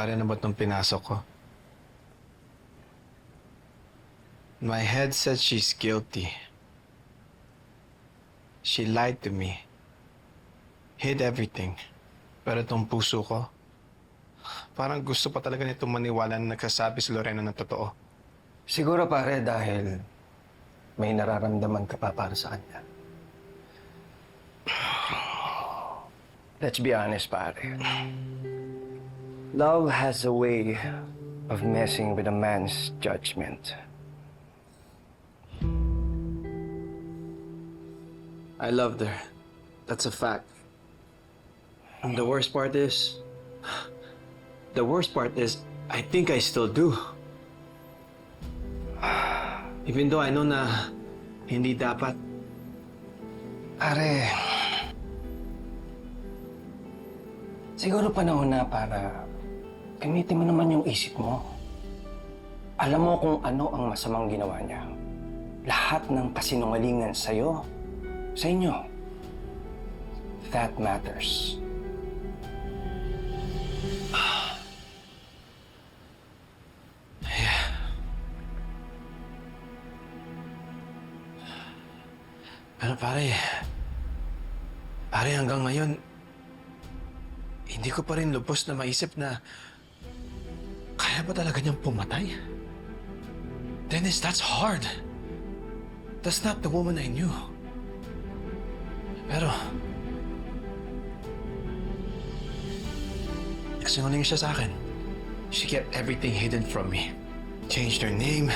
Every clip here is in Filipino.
Pare na ba't nung pinasok ko? My head said she's guilty. She lied to me. Hid everything. Pero itong puso ko, parang gusto pa talaga nitong maniwala na nagsasabi si Lorena ng totoo. Siguro pare dahil may nararamdaman ka pa para sa kanya. Let's be honest, pare. Love has a way of messing with a man's judgment. I loved her. That's a fact. And the worst part is, I think I still do. Even though I know na hindi dapat. Pare, siguro panahon na para gamitin mo naman yung isip mo. Alam mo kung ano ang masamang ginawa niya. Lahat ng kasinungalingan sa'yo, sa inyo. That matters. Pero pare hanggang ngayon, hindi ko pa rin lubos na maisip na kaya ba talaga niyang pumatay? Dennis, that's hard. That's not the woman I knew. Pero, nagsinungaling siya sa akin. She kept everything hidden from me. Changed her name,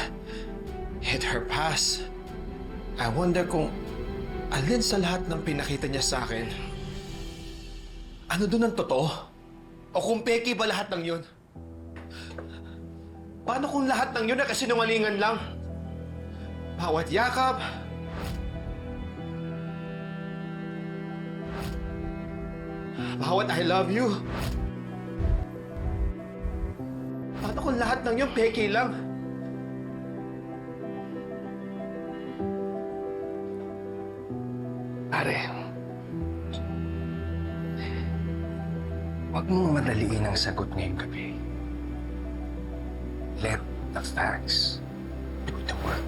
hid her past. I wonder kung alin sa lahat ng pinakita niya sa akin, ano doon ang totoo? O kung peki ba lahat ng yun? Paano kung lahat ng yun ay kasinungalingan lang? Bawat yakap, bawat I love you. Paano kung lahat ng yun peki lang? Pare, huwag mong madaliin ang sagot ngayong gabi. Let the facts do the work.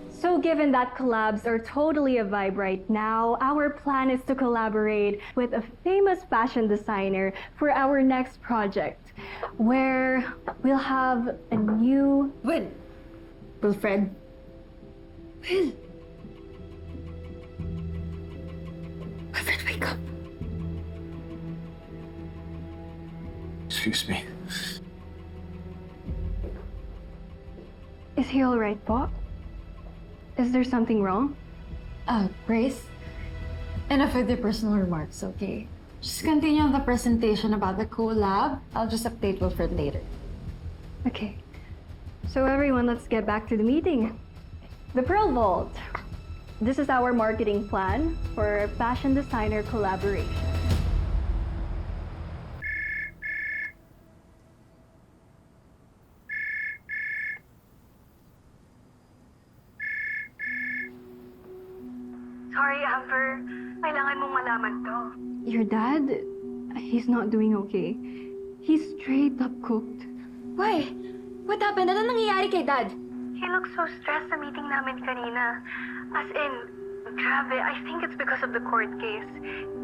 So given that collabs are totally a vibe right now, our plan is to collaborate with a famous fashion designer for our next project, where we'll have a new... Wilfred? Will? Wilfred, wake up. Excuse me. Is he all right, po? Is there something wrong? Grace? Enough with the personal remarks, okay? Just continue on the presentation about the collab. I'll just update Wilfred later. Okay. So everyone, let's get back to the meeting. The Pearl Vault. This is our marketing plan for fashion designer collaboration. Sorry, Amber. Kailangan mong malaman to. Your dad? He's not doing okay. He's straight up cooked. Why? What happened? Ano nangyayari kay Dad? He looks so stressed sa meeting namin kanina. As in, grabe, I think it's because of the court case.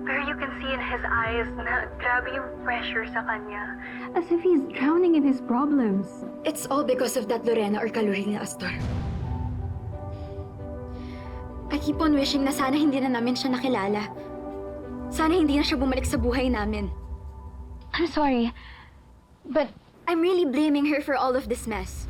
Pero you can see in his eyes na grabe yung pressure sa kanya. As if he's drowning in his problems. It's all because of that Lorena or Carolina Astor. I keep on wishing na sana hindi na namin siya nakilala. Sana hindi na siya bumalik sa buhay namin. I'm sorry, but I'm really blaming her for all of this mess.